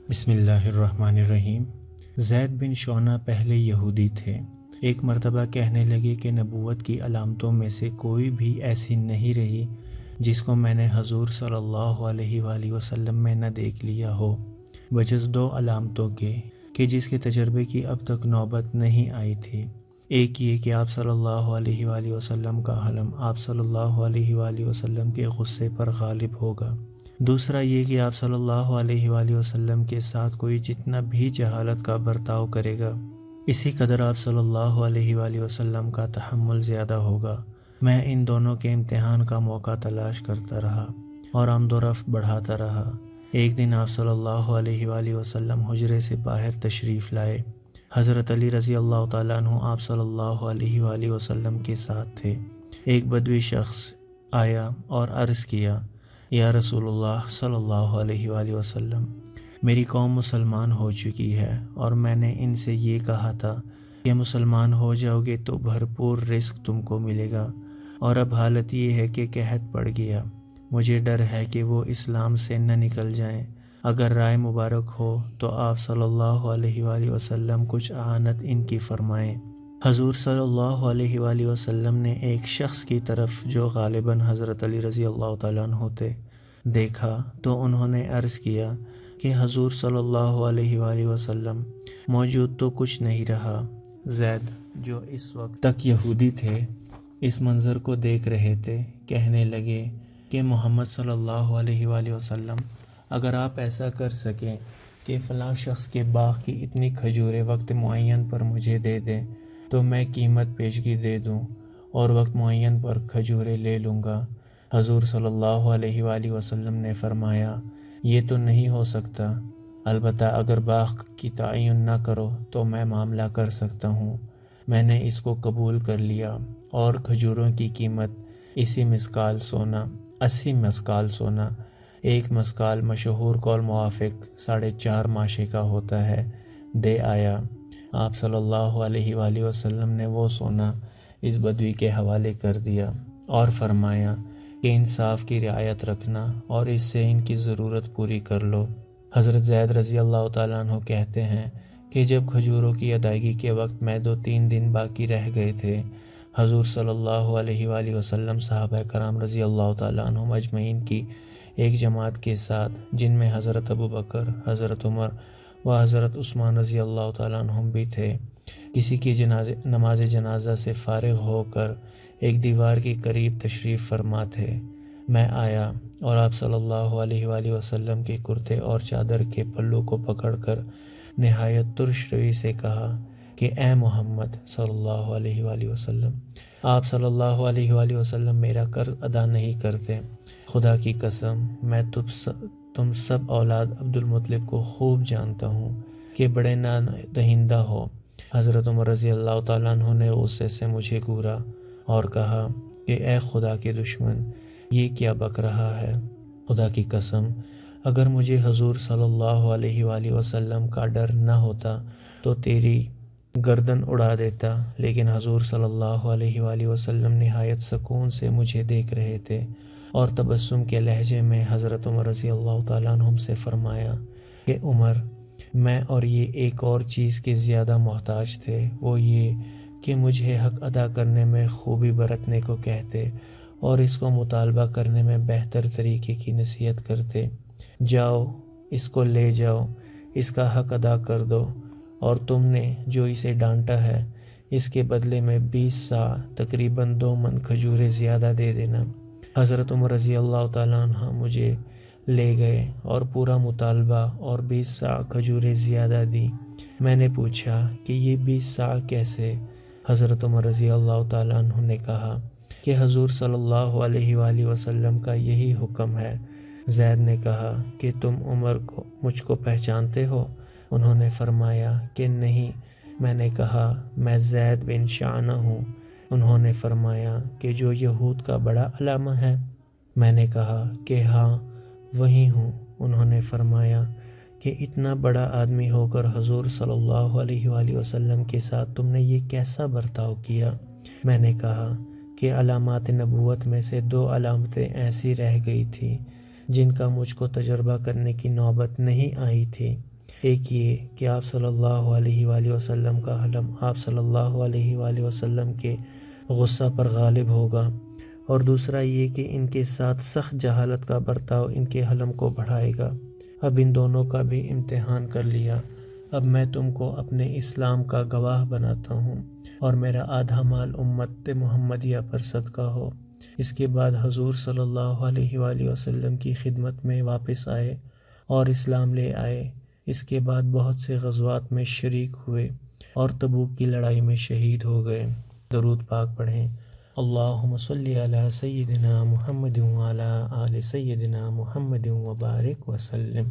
بسم اللہ الرحمن الرحیم۔ زید بن شعنہ پہلے یہودی تھے۔ ایک مرتبہ کہنے لگے کہ نبوت کی علامتوں میں سے کوئی بھی ایسی نہیں رہی جس کو میں نے حضور صلی اللہ علیہ وآلہ وسلم میں نہ دیکھ لیا ہو، بجز دو علامتوں کے کہ جس کے تجربے کی اب تک نوبت نہیں آئی تھی۔ ایک یہ کہ آپ صلی اللہ علیہ وآلہ وسلم کا حلم آپ صلی اللہ علیہ وآلہ وسلم کے غصے پر غالب ہوگا، دوسرا یہ کہ آپ صلی اللہ علیہ وآلہ وسلم کے ساتھ کوئی جتنا بھی جہالت کا برتاؤ کرے گا، اسی قدر آپ صلی اللہ علیہ وآلہ وسلم کا تحمل زیادہ ہوگا۔ میں ان دونوں کے امتحان کا موقع تلاش کرتا رہا اور آمد و رفت بڑھاتا رہا۔ ایک دن آپ صلی اللہ علیہ وآلہ وسلم حجرے سے باہر تشریف لائے۔ حضرت علی رضی اللہ تعالیٰ عنہ آپ صلی اللہ علیہ وآلہ وسلم کے ساتھ تھے۔ ایک بدوی شخص آیا اور عرض کیا، یا رسول اللہ صلی اللہ علیہ وآلہ وسلم، میری قوم مسلمان ہو چکی ہے اور میں نے ان سے یہ کہا تھا کہ مسلمان ہو جاؤ گے تو بھرپور رزق تم کو ملے گا، اور اب حالت یہ ہے کہ قحط پڑ گیا۔ مجھے ڈر ہے کہ وہ اسلام سے نہ نکل جائیں۔ اگر رائے مبارک ہو تو آپ صلی اللہ علیہ وآلہ وسلم کچھ اعانت ان کی فرمائیں۔ حضور صلی اللہ علیہ وآلہ وسلم نے ایک شخص کی طرف جو غالباً حضرت علی رضی اللہ تعالیٰ عنہ تھے دیکھا تو انہوں نے عرض کیا کہ حضور صلی اللہ علیہ وآلہ وسلم موجود تو کچھ نہیں رہا۔ زید جو اس وقت تک یہودی تھے اس منظر کو دیکھ رہے تھے، کہنے لگے کہ محمد صلی اللہ علیہ وآلہ وسلم، اگر آپ ایسا کر سکیں کہ فلاں شخص کے باغ کی اتنی کھجوریں وقت معین پر مجھے دے دیں تو میں قیمت پیشگی دے دوں اور وقت معین پر کھجوریں لے لوں گا۔ حضور صلی اللہ علیہ وآلہ وسلم نے فرمایا، یہ تو نہیں ہو سکتا، البتہ اگر باغ کی تعین نہ کرو تو میں معاملہ کر سکتا ہوں۔ میں نے اس کو قبول کر لیا اور کھجوروں کی قیمت 80 مسقال سونا، ایک مسقال مشہور قول موافق 4.5 ماشے کا ہوتا ہے، دے آیا۔ آپ صلی اللہ علیہ وآلہ وسلم نے وہ سونا اس بدوی کے حوالے کر دیا اور فرمایا کہ انصاف کی رعایت رکھنا اور اس سے ان کی ضرورت پوری کر لو۔ حضرت زید رضی اللہ تعالیٰ عنہ کہتے ہیں کہ جب کھجوروں کی ادائیگی کے وقت میں 2-3 دن باقی رہ گئے تھے، حضور صلی اللہ علیہ وآلہ وسلم صحابہ کرام رضی اللہ تعالیٰ عنہم اجمعین کی ایک جماعت کے ساتھ، جن میں حضرت ابوبکر، حضرت عمر و حضرت عثمان رضی اللہ تعالیٰ عنہم بھی تھے، کسی کی نماز جنازہ سے فارغ ہو کر ایک دیوار کے قریب تشریف فرما تھے۔ میں آیا اور آپ صلی اللہ علیہ وآلہ وسلم کے کرتے اور چادر کے پلو کو پکڑ کر نہایت ترش روی سے کہا کہ اے محمد صلی اللہ علیہ وآلہ وسلم، آپ صلی اللہ علیہ وآلہ وسلم میرا قرض ادا نہیں کرتے۔ خدا کی قسم میں تم سب اولاد عبد المطلب کو خوب جانتا ہوں کہ بڑے نادہندہ ہو۔ حضرت عمر رضی اللہ تعالیٰ عنہ نے غصے سے مجھے گھورا اور کہا کہ اے خدا کے دشمن، یہ کیا بک رہا ہے؟ خدا کی قسم اگر مجھے حضور صلی اللہ علیہ وآلہ وسلم کا ڈر نہ ہوتا تو تیری گردن اڑا دیتا، لیکن حضور صلی اللہ علیہ وآلہ وسلم نہایت سکون سے مجھے دیکھ رہے تھے اور تبسم کے لہجے میں حضرت عمر رضی اللہ تعالیٰ عنہم سے فرمایا کہ عمر، میں اور یہ ایک اور چیز کے زیادہ محتاج تھے، وہ یہ کہ مجھے حق ادا کرنے میں خوبی برتنے کو کہتے اور اس کو مطالبہ کرنے میں بہتر طریقے کی نصیحت کرتے۔ جاؤ، اس کو لے جاؤ، اس کا حق ادا کر دو، اور تم نے جو اسے ڈانٹا ہے اس کے بدلے میں 20 سا تقریباً 2 من کھجوریں زیادہ دے دینا۔ حضرت عمر رضی اللہ تعالیٰ عنہ مجھے لے گئے اور پورا مطالبہ اور 20 سا کھجوریں زیادہ دی۔ میں نے پوچھا کہ یہ 20 سا کیسے؟ حضرت عمر رضی اللہ تعالیٰ عنہ نے کہا کہ حضور صلی اللہ علیہ وآلہ وسلم کا یہی حکم ہے۔ زید نے کہا کہ تم عمر کو مجھ کو پہچانتے ہو؟ انہوں نے فرمایا کہ نہیں۔ میں نے کہا میں زید بن شعنہ ہوں۔ انہوں نے فرمایا کہ جو یہود کا بڑا علامہ ہے؟ میں نے کہا کہ ہاں وہی ہوں۔ انہوں نے فرمایا کہ اتنا بڑا آدمی ہو کر حضور صلی اللہ علیہ وآلہ وسلم کے ساتھ تم نے یہ کیسا برتاؤ کیا؟ میں نے کہا کہ علامات نبوت میں سے 2 علامتیں ایسی رہ گئی تھیں جن کا مجھ کو تجربہ کرنے کی نوبت نہیں آئی تھی۔ ایک یہ کہ آپ صلی اللہ علیہ وآلہ وسلم کا حلم آپ صلی اللہ علیہ وآلہ وسلم کے غصہ پر غالب ہوگا، اور دوسرا یہ کہ ان کے ساتھ سخت جہالت کا برتاؤ ان کے حلم کو بڑھائے گا۔ اب ان دونوں کا بھی امتحان کر لیا، اب میں تم کو اپنے اسلام کا گواہ بناتا ہوں، اور میرا آدھا مال امت محمدیہ پر صدقہ ہو۔ اس کے بعد حضور صلی اللہ علیہ وآلہ وسلم کی خدمت میں واپس آئے اور اسلام لے آئے۔ اس کے بعد بہت سے غزوات میں شریک ہوئے اور تبوک کی لڑائی میں شہید ہو گئے۔ درود پاک پڑھیں۔ اللہم صلی علی سیدنا محمد وعلی آل سیدنا محمد وبارک وسلم۔